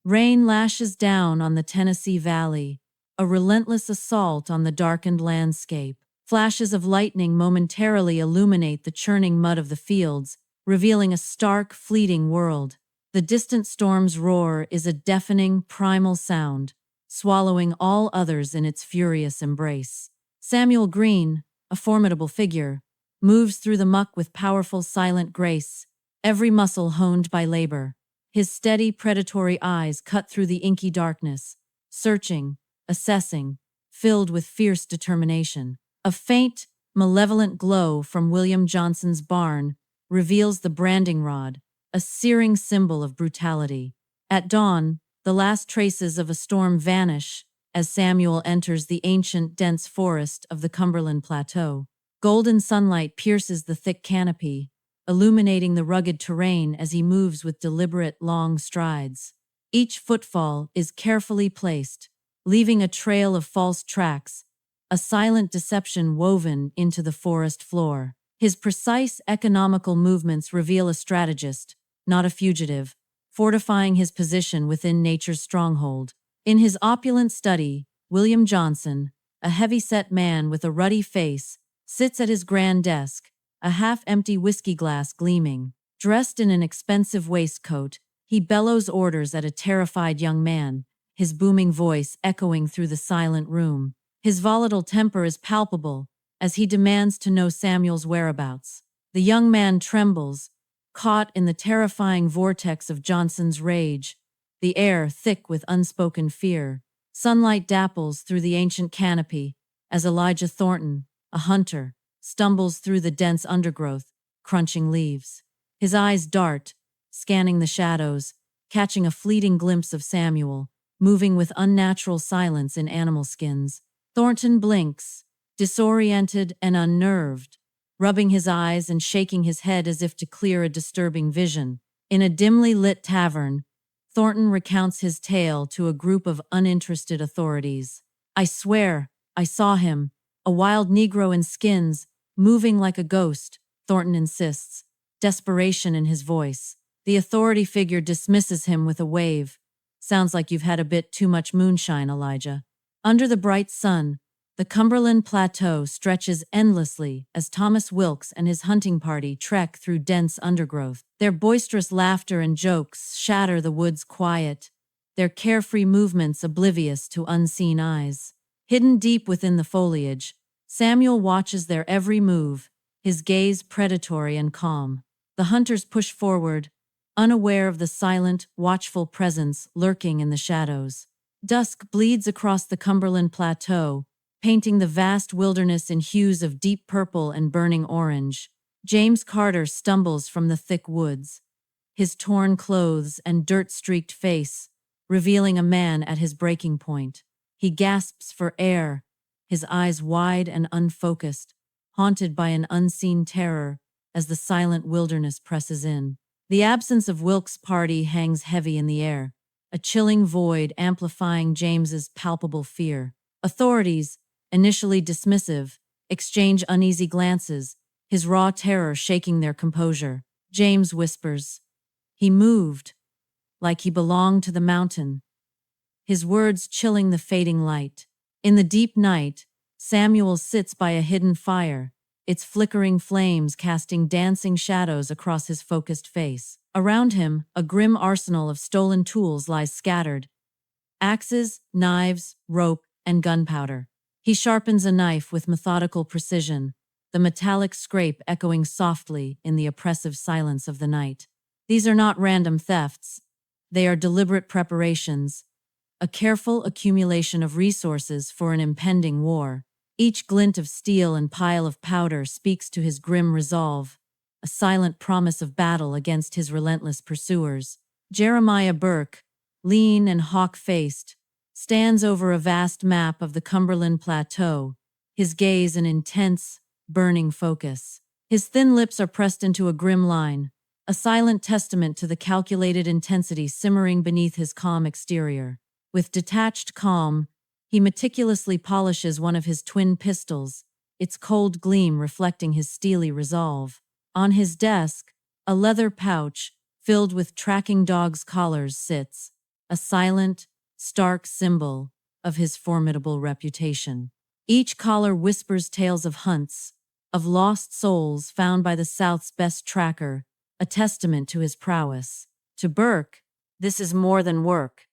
Rain lashes down on the Tennessee Valley, a relentless assault on the darkened landscape. Flashes of lightning momentarily illuminate the churning mud of the fields, revealing a stark, fleeting world. The distant storm's roar is a deafening, primal sound, swallowing all others in its furious embrace. Samuel Green, a formidable figure, moves through the muck with powerful, silent grace, every muscle honed by labor. His steady, predatory eyes cut through the inky darkness, searching, assessing, filled with fierce determination. A faint, malevolent glow from William Johnson's barn reveals the branding rod, a searing symbol of brutality. At dawn, the last traces of a storm vanish as Samuel enters the ancient, dense forest of the Cumberland Plateau. Golden sunlight pierces the thick canopy, illuminating the rugged terrain as he moves with deliberate, long strides. Each footfall is carefully placed, leaving a trail of false tracks, a silent deception woven into the forest floor. His precise, economical movements reveal a strategist, not a fugitive, fortifying his position within nature's stronghold. In his opulent study, William Johnson, a heavy-set man with a ruddy face, sits at his grand desk, a half-empty whiskey glass gleaming. Dressed in an expensive waistcoat, he bellows orders at a terrified young man, his booming voice echoing through the silent room. His volatile temper is palpable as he demands to know Samuel's whereabouts. The young man trembles, caught in the terrifying vortex of Johnson's rage, the air thick with unspoken fear. Sunlight dapples through the ancient canopy as Elijah Thornton, a hunter, stumbles through the dense undergrowth, crunching leaves. His eyes dart, scanning the shadows, catching a fleeting glimpse of Samuel, moving with unnatural silence in animal skins. Thornton blinks, disoriented and unnerved, rubbing his eyes and shaking his head as if to clear a disturbing vision. In a dimly lit tavern, Thornton recounts his tale to a group of uninterested authorities. "I swear, I saw him, a wild Negro in skins, moving like a ghost," Thornton insists, desperation in his voice. The authority figure dismisses him with a wave. "Sounds like you've had a bit too much moonshine, Elijah." Under the bright sun, the Cumberland Plateau stretches endlessly as Thomas Wilkes and his hunting party trek through dense undergrowth. Their boisterous laughter and jokes shatter the wood's quiet, their carefree movements oblivious to unseen eyes. Hidden deep within the foliage, Samuel watches their every move, his gaze predatory and calm. The hunters push forward, unaware of the silent, watchful presence lurking in the shadows. Dusk bleeds across the Cumberland Plateau, painting the vast wilderness in hues of deep purple and burning orange. James Carter stumbles from the thick woods, his torn clothes and dirt-streaked face revealing a man at his breaking point. He gasps for air, his eyes wide and unfocused, haunted by an unseen terror as the silent wilderness presses in. The absence of Wilkes' party hangs heavy in the air, a chilling void amplifying James's palpable fear. Authorities, initially dismissive, exchange uneasy glances, his raw terror shaking their composure. James whispers, "He moved, like he belonged to the mountain," his words chilling the fading light. In the deep night, Samuel sits by a hidden fire, its flickering flames casting dancing shadows across his focused face. Around him, a grim arsenal of stolen tools lies scattered: axes, knives, rope, and gunpowder. He sharpens a knife with methodical precision, the metallic scrape echoing softly in the oppressive silence of the night. These are not random thefts. They are deliberate preparations, a careful accumulation of resources for an impending war. Each glint of steel and pile of powder speaks to his grim resolve, a silent promise of battle against his relentless pursuers. Jeremiah Burke, lean and hawk-faced, stands over a vast map of the Cumberland Plateau, his gaze an intense, burning focus. His thin lips are pressed into a grim line, a silent testament to the calculated intensity simmering beneath his calm exterior. With detached calm, he meticulously polishes one of his twin pistols, its cold gleam reflecting his steely resolve. On his desk, a leather pouch filled with tracking dogs' collars sits, a silent, stark symbol of his formidable reputation. Each collar whispers tales of hunts, of lost souls found by the South's best tracker, a testament to his prowess. To Burke, this is more than work.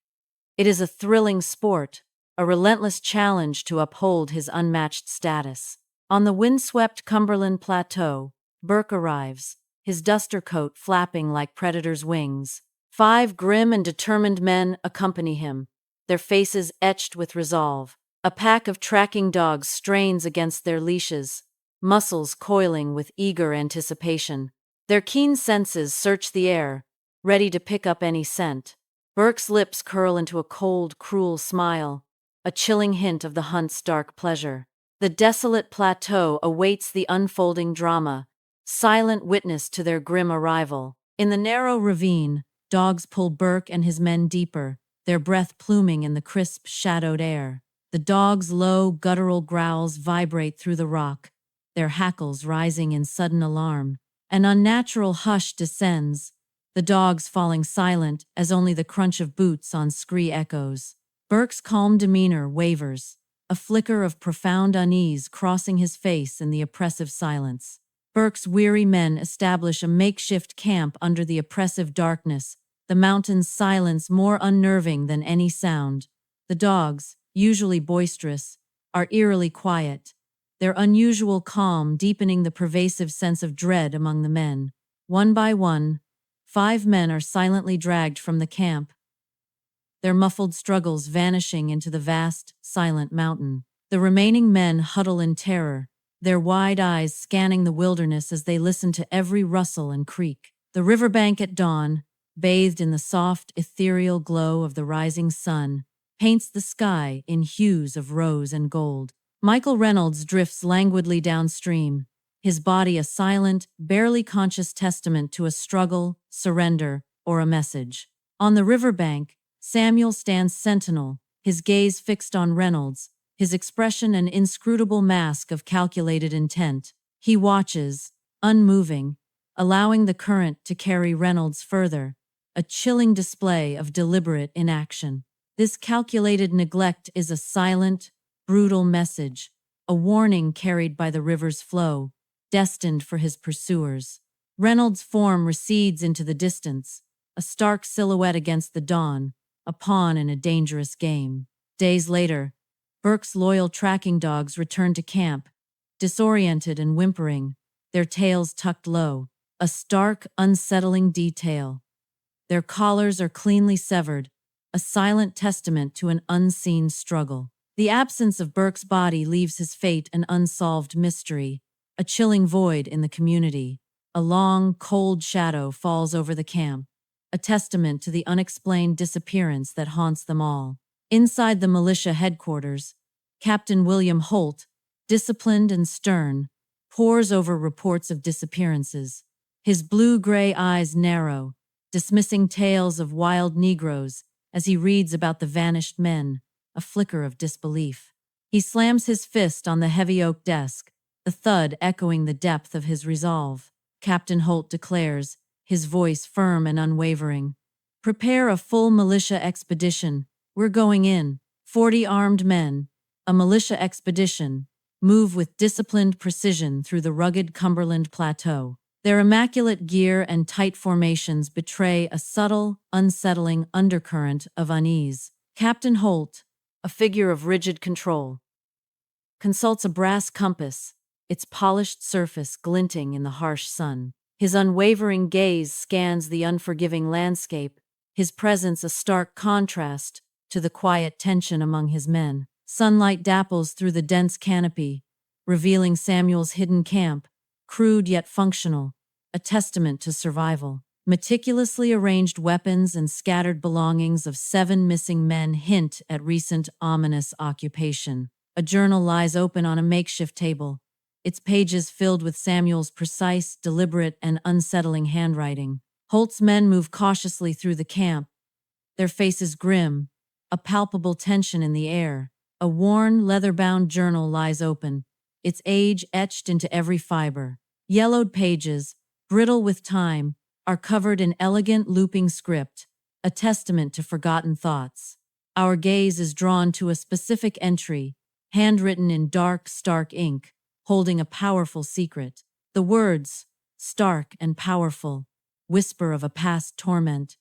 It is a thrilling sport, a relentless challenge to uphold his unmatched status. On the windswept Cumberland Plateau, Burke arrives, his duster coat flapping like predator's wings. 5 grim and determined men accompany him, their faces etched with resolve. A pack of tracking dogs strains against their leashes, muscles coiling with eager anticipation. Their keen senses search the air, ready to pick up any scent. Burke's lips curl into a cold, cruel smile, a chilling hint of the hunt's dark pleasure. The desolate plateau awaits the unfolding drama, silent witness to their grim arrival. In the narrow ravine, dogs pull Burke and his men deeper, their breath pluming in the crisp, shadowed air. The dogs' low, guttural growls vibrate through the rock, their hackles rising in sudden alarm. An unnatural hush descends, the dogs falling silent as only the crunch of boots on scree echoes. Burke's calm demeanor wavers, a flicker of profound unease crossing his face in the oppressive silence. Burke's weary men establish a makeshift camp under the oppressive darkness, the mountain's silence more unnerving than any sound. The dogs, usually boisterous, are eerily quiet, their unusual calm deepening the pervasive sense of dread among the men. One by one, 5 men are silently dragged from the camp, their muffled struggles vanishing into the vast, silent mountain. The remaining men huddle in terror, their wide eyes scanning the wilderness as they listen to every rustle and creak. The riverbank at dawn, bathed in the soft, ethereal glow of the rising sun, paints the sky in hues of rose and gold. Michael Reynolds drifts languidly downstream, his body a silent, barely conscious testament to a struggle, surrender, or a message. On the riverbank, Samuel stands sentinel, his gaze fixed on Reynolds, his expression an inscrutable mask of calculated intent. He watches, unmoving, allowing the current to carry Reynolds further, a chilling display of deliberate inaction. This calculated neglect is a silent, brutal message, a warning carried by the river's flow, destined for his pursuers. Reynolds' form recedes into the distance, a stark silhouette against the dawn, a pawn in a dangerous game. Days later, Burke's loyal tracking dogs return to camp, disoriented and whimpering, their tails tucked low, a stark, unsettling detail. Their collars are cleanly severed, a silent testament to an unseen struggle. The absence of Burke's body leaves his fate an unsolved mystery, a chilling void in the community. A long, cold shadow falls over the camp, a testament to the unexplained disappearance that haunts them all. Inside the militia headquarters, Captain William Holt, disciplined and stern, pores over reports of disappearances. His blue-gray eyes narrow, dismissing tales of wild Negroes as he reads about the vanished men, a flicker of disbelief. He slams his fist on the heavy oak desk, the thud echoing the depth of his resolve. Captain Holt declares, his voice firm and unwavering, "Prepare a full militia expedition. We're going in. 40 armed men, a militia expedition, move with disciplined precision through the rugged Cumberland Plateau. Their immaculate gear and tight formations betray a subtle, unsettling undercurrent of unease." Captain Holt, a figure of rigid control, consults a brass compass, its polished surface glinting in the harsh sun. His unwavering gaze scans the unforgiving landscape, his presence a stark contrast to the quiet tension among his men. Sunlight dapples through the dense canopy, revealing Samuel's hidden camp, crude yet functional, a testament to survival. Meticulously arranged weapons and scattered belongings of 7 missing men hint at recent ominous occupation. A journal lies open on a makeshift table, its pages filled with Samuel's precise, deliberate, and unsettling handwriting. Holt's men move cautiously through the camp, their faces grim, a palpable tension in the air. A worn, leather-bound journal lies open, its age etched into every fiber. Yellowed pages, brittle with time, are covered in elegant looping script, a testament to forgotten thoughts. Our gaze is drawn to a specific entry, handwritten in dark, stark ink, holding a powerful secret. The words, stark and powerful, whisper of a past torment.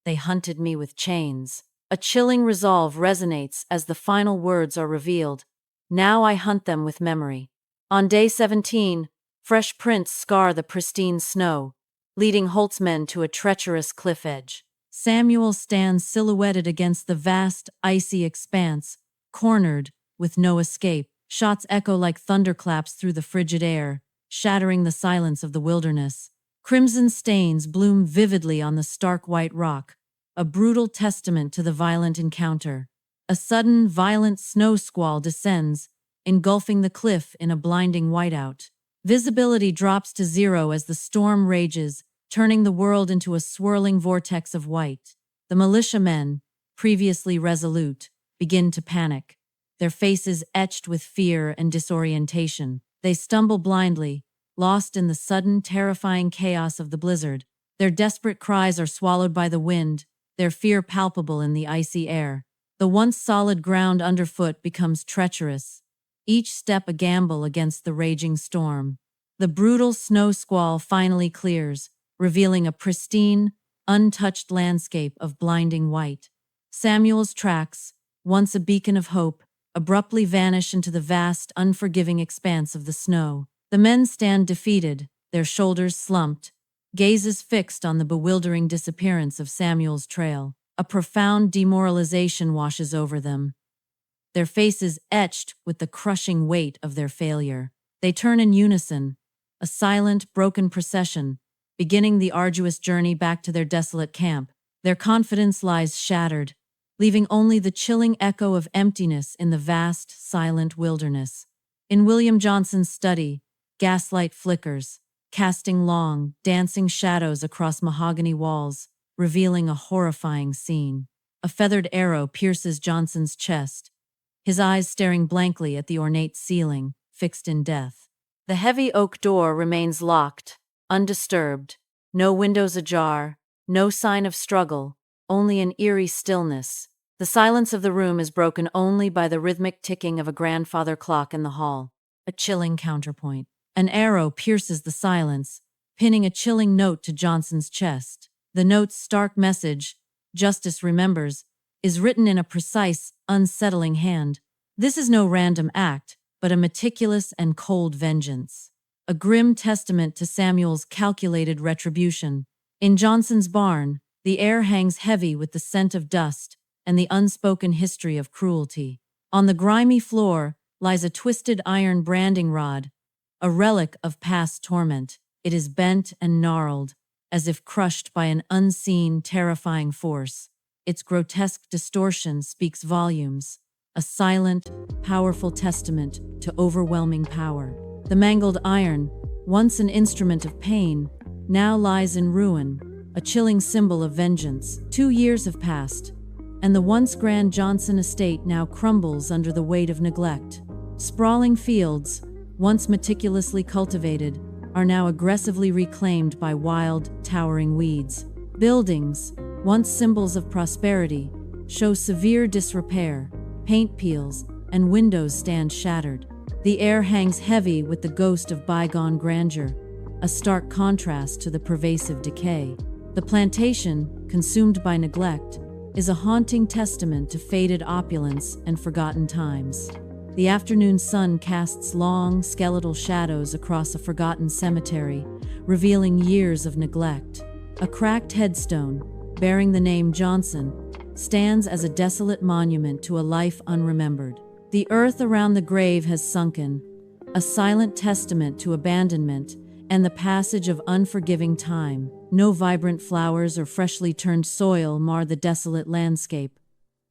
They hunted me with chains. A chilling resolve resonates as the final words are revealed. Now I hunt them with memory. On day 17, fresh prints scar the pristine snow, leading Holt's men to a treacherous cliff edge. Samuel stands silhouetted against the vast, icy expanse, cornered, with no escape. Shots echo like thunderclaps through the frigid air, shattering the silence of the wilderness. Crimson stains bloom vividly on the stark white rock, a brutal testament to the violent encounter. A sudden, violent snow squall descends, engulfing the cliff in a blinding whiteout. Visibility drops to zero as the storm rages, turning the world into a swirling vortex of white. The militiamen, previously resolute, begin to panic, their faces etched with fear and disorientation. They stumble blindly, lost in the sudden, terrifying chaos of the blizzard. Their desperate cries are swallowed by the wind, their fear palpable in the icy air. The once solid ground underfoot becomes treacherous, each step a gamble against the raging storm. The brutal snow squall finally clears, revealing a pristine, untouched landscape of blinding white. Samuel's tracks, once a beacon of hope, abruptly vanish into the vast, unforgiving expanse of the snow. The men stand defeated, their shoulders slumped, gazes fixed on the bewildering disappearance of Samuel's trail. A profound demoralization washes over them, their faces etched with the crushing weight of their failure. They turn in unison, a silent, broken procession, beginning the arduous journey back to their desolate camp. Their confidence lies shattered, leaving only the chilling echo of emptiness in the vast, silent wilderness. In William Johnson's study, gaslight flickers, casting long, dancing shadows across mahogany walls, revealing a horrifying scene. A feathered arrow pierces Johnson's chest, his eyes staring blankly at the ornate ceiling, fixed in death. The heavy oak door remains locked, undisturbed, no windows ajar, no sign of struggle, only an eerie stillness. The silence of the room is broken only by the rhythmic ticking of a grandfather clock in the hall, a chilling counterpoint. An arrow pierces the silence, pinning a chilling note to Johnson's chest. The note's stark message, "Justice remembers," is written in a precise, unsettling hand. This is no random act, but a meticulous and cold vengeance. A grim testament to Samuel's calculated retribution. In Johnson's barn, the air hangs heavy with the scent of dust and the unspoken history of cruelty. On the grimy floor lies a twisted iron branding rod, a relic of past torment. It is bent and gnarled, as if crushed by an unseen, terrifying force. Its grotesque distortion speaks volumes, a silent, powerful testament to overwhelming power. The mangled iron, once an instrument of pain, now lies in ruin, a chilling symbol of vengeance. 2 years have passed, and the once grand Johnson estate now crumbles under the weight of neglect. Sprawling fields, once meticulously cultivated, are now aggressively reclaimed by wild, towering weeds. Buildings, once symbols of prosperity, show severe disrepair. Paint peels, and windows stand shattered. The air hangs heavy with the ghost of bygone grandeur, a stark contrast to the pervasive decay. The plantation, consumed by neglect, is a haunting testament to faded opulence and forgotten times. The afternoon sun casts long, skeletal shadows across a forgotten cemetery, revealing years of neglect. A cracked headstone, bearing the name Johnson, stands as a desolate monument to a life unremembered. The earth around the grave has sunken, a silent testament to abandonment and the passage of unforgiving time. No vibrant flowers or freshly turned soil mar the desolate landscape,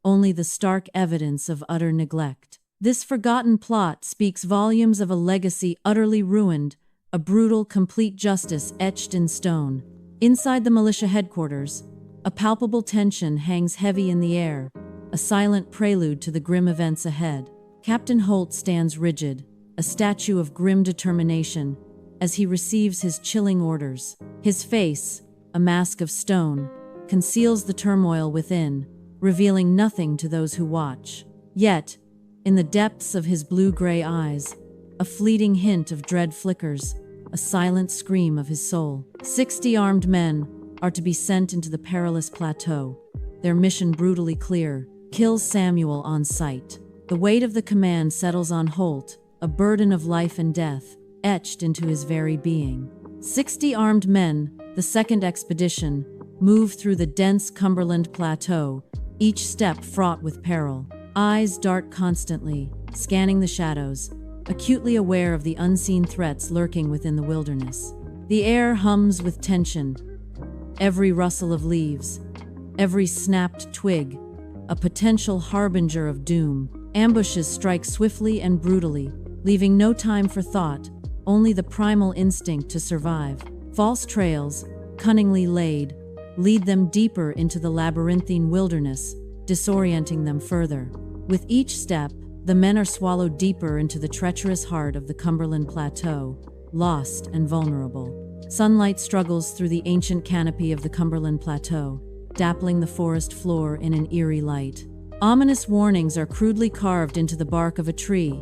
only the stark evidence of utter neglect. This forgotten plot speaks volumes of a legacy utterly ruined, a brutal, complete justice etched in stone. Inside the militia headquarters, a palpable tension hangs heavy in the air, a silent prelude to the grim events ahead. Captain Holt stands rigid, a statue of grim determination, as he receives his chilling orders. His face, a mask of stone, conceals the turmoil within, revealing nothing to those who watch. Yet, in the depths of his blue-gray eyes, a fleeting hint of dread flickers, a silent scream of his soul. 60 armed men are to be sent into the perilous plateau, their mission brutally clear: kill Samuel on sight. The weight of the command settles on Holt, a burden of life and death, etched into his very being. 60 armed men, the second expedition, move through the dense Cumberland Plateau, each step fraught with peril. Eyes dart constantly, scanning the shadows, acutely aware of the unseen threats lurking within the wilderness. The air hums with tension, every rustle of leaves, every snapped twig, a potential harbinger of doom. Ambushes strike swiftly and brutally, leaving no time for thought, only the primal instinct to survive. False trails, cunningly laid, lead them deeper into the labyrinthine wilderness, disorienting them further. With each step, the men are swallowed deeper into the treacherous heart of the Cumberland Plateau, lost and vulnerable. Sunlight struggles through the ancient canopy of the Cumberland Plateau, dappling the forest floor in an eerie light. Ominous warnings are crudely carved into the bark of a tree.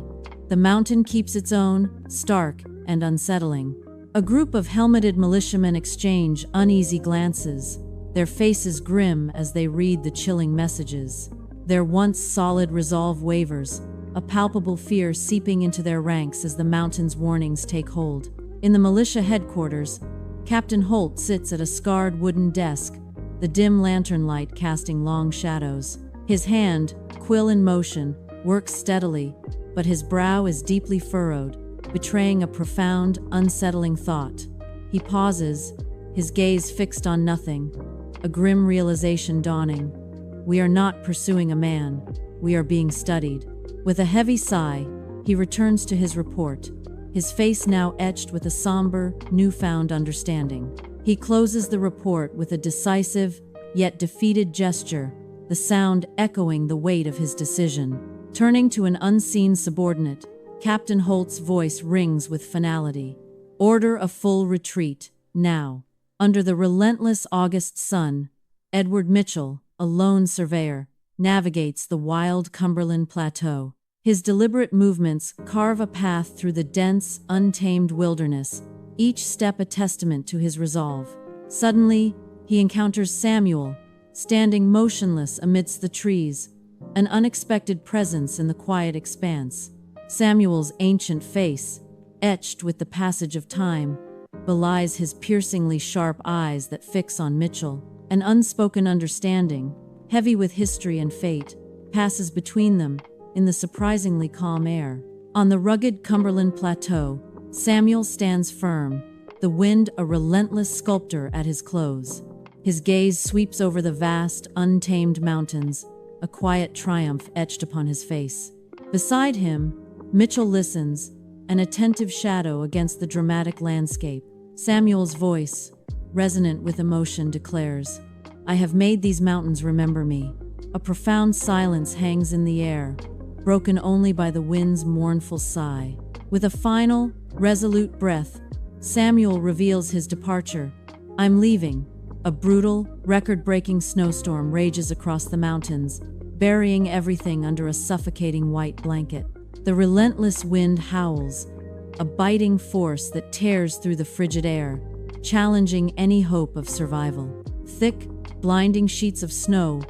The mountain keeps its own, stark and unsettling. A group of helmeted militiamen exchange uneasy glances, their faces grim as they read the chilling messages. Their once solid resolve wavers, a palpable fear seeping into their ranks as the mountain's warnings take hold. In the militia headquarters, Captain Holt sits at a scarred wooden desk, the dim lantern light casting long shadows. His hand, quill in motion, works steadily, but his brow is deeply furrowed, betraying a profound, unsettling thought. He pauses, his gaze fixed on nothing, a grim realization dawning. We are not pursuing a man, we are being studied. With a heavy sigh, he returns to his report, his face now etched with a somber, newfound understanding. He closes the report with a decisive, yet defeated gesture, the sound echoing the weight of his decision. Turning to an unseen subordinate, Captain Holt's voice rings with finality. Order a full retreat, now. Under the relentless August sun, Edward Mitchell, a lone surveyor, navigates the wild Cumberland Plateau. His deliberate movements carve a path through the dense, untamed wilderness, each step a testament to his resolve. Suddenly, he encounters Samuel, standing motionless amidst the trees, an unexpected presence in the quiet expanse. Samuel's ancient face, etched with the passage of time, belies his piercingly sharp eyes that fix on Mitchell. An unspoken understanding, heavy with history and fate, passes between them in the surprisingly calm air. On the rugged Cumberland Plateau, Samuel stands firm, the wind a relentless sculptor at his close. His gaze sweeps over the vast, untamed mountains, a quiet triumph etched upon his face. Beside him, Mitchell listens, an attentive shadow against the dramatic landscape. Samuel's voice, resonant with emotion, declares, "I have made these mountains remember me." A profound silence hangs in the air, broken only by the wind's mournful sigh. With a final, resolute breath, Samuel reveals his departure. "I'm leaving." A brutal, record-breaking snowstorm rages across the mountains, burying everything under a suffocating white blanket. The relentless wind howls, a biting force that tears through the frigid air, challenging any hope of survival. Thick, blinding sheets of snow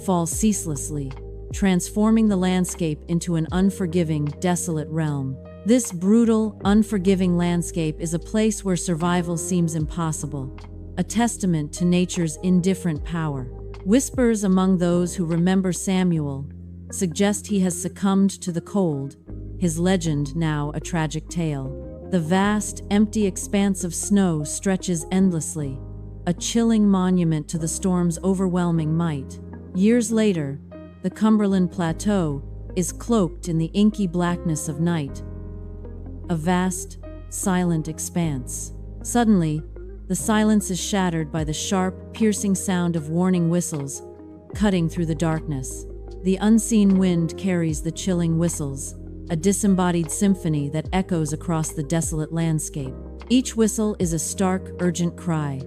fall ceaselessly, transforming the landscape into an unforgiving, desolate realm. This brutal, unforgiving landscape is a place where survival seems impossible, a testament to nature's indifferent power. Whispers among those who remember Samuel suggest he has succumbed to the cold, his legend now a tragic tale. The vast, empty expanse of snow stretches endlessly, a chilling monument to the storm's overwhelming might. Years later, the Cumberland Plateau is cloaked in the inky blackness of night, a vast, silent expanse. Suddenly, the silence is shattered by the sharp, piercing sound of warning whistles, cutting through the darkness. The unseen wind carries the chilling whistles, a disembodied symphony that echoes across the desolate landscape. Each whistle is a stark, urgent cry,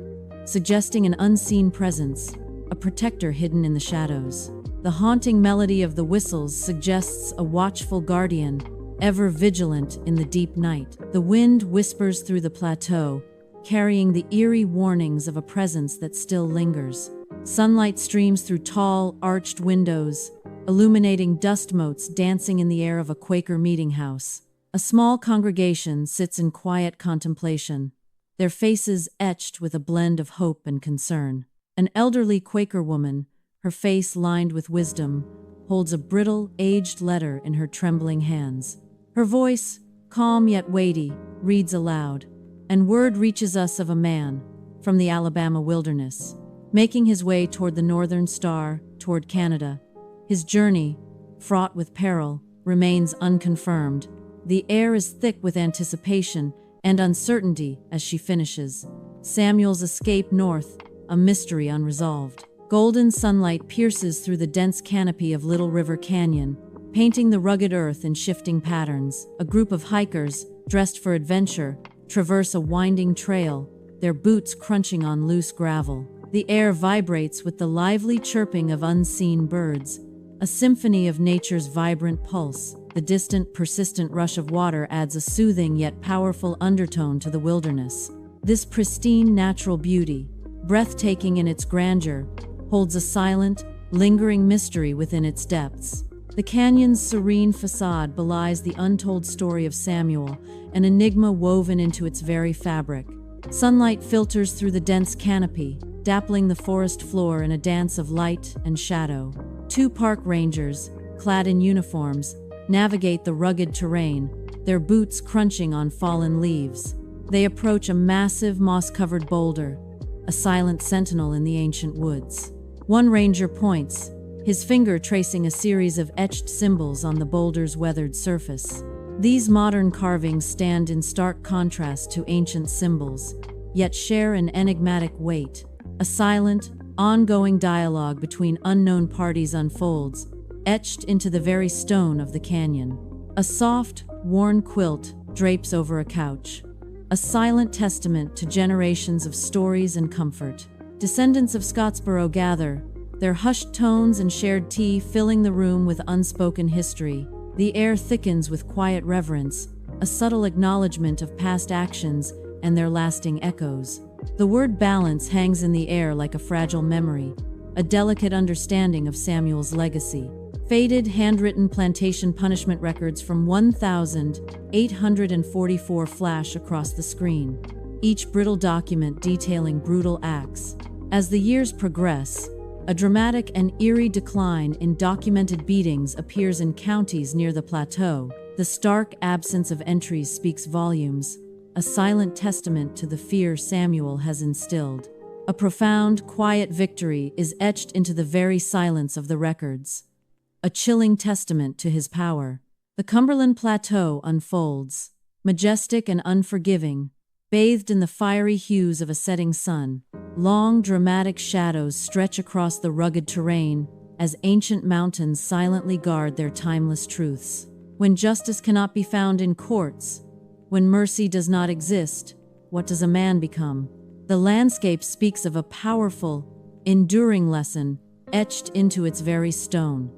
suggesting an unseen presence, a protector hidden in the shadows. The haunting melody of the whistles suggests a watchful guardian, ever vigilant in the deep night. The wind whispers through the plateau, carrying the eerie warnings of a presence that still lingers. Sunlight streams through tall, arched windows, illuminating dust motes dancing in the air of a Quaker meeting house. A small congregation sits in quiet contemplation, their faces etched with a blend of hope and concern. An elderly Quaker woman, her face lined with wisdom, holds a brittle, aged letter in her trembling hands. Her voice, calm yet weighty, reads aloud, and word reaches us of a man from the Alabama wilderness, making his way toward the Northern Star, toward Canada. His journey, fraught with peril, remains unconfirmed. The air is thick with anticipation and uncertainty as she finishes. Samuel's escape north, a mystery unresolved. Golden sunlight pierces through the dense canopy of Little River Canyon, painting the rugged earth in shifting patterns. A group of hikers, dressed for adventure, traverse a winding trail, their boots crunching on loose gravel. The air vibrates with the lively chirping of unseen birds, a symphony of nature's vibrant pulse. The distant, persistent rush of water adds a soothing yet powerful undertone to the wilderness. This pristine natural beauty, breathtaking in its grandeur, holds a silent, lingering mystery within its depths. The canyon's serene facade belies the untold story of Samuel, an enigma woven into its very fabric. Sunlight filters through the dense canopy, dappling the forest floor in a dance of light and shadow. Two park rangers, clad in uniforms, navigate the rugged terrain, their boots crunching on fallen leaves. They approach a massive moss-covered boulder, a silent sentinel in the ancient woods. One ranger points, his finger tracing a series of etched symbols on the boulder's weathered surface. These modern carvings stand in stark contrast to ancient symbols, yet share an enigmatic weight. A silent, ongoing dialogue between unknown parties unfolds, etched into the very stone of the canyon. A soft, worn quilt drapes over a couch, a silent testament to generations of stories and comfort. Descendants of Scottsboro gather, their hushed tones and shared tea filling the room with unspoken history. The air thickens with quiet reverence, a subtle acknowledgement of past actions and their lasting echoes. The word balance hangs in the air like a fragile memory, a delicate understanding of Samuel's legacy. Faded, handwritten plantation punishment records from 1,844 flash across the screen, each brittle document detailing brutal acts. As the years progress, a dramatic and eerie decline in documented beatings appears in counties near the plateau. The stark absence of entries speaks volumes, a silent testament to the fear Samuel has instilled. A profound, quiet victory is etched into the very silence of the records, a chilling testament to his power. The Cumberland Plateau unfolds, majestic and unforgiving, bathed in the fiery hues of a setting sun. Long, dramatic shadows stretch across the rugged terrain as ancient mountains silently guard their timeless truths. When justice cannot be found in courts, when mercy does not exist, what does a man become? The landscape speaks of a powerful, enduring lesson etched into its very stone.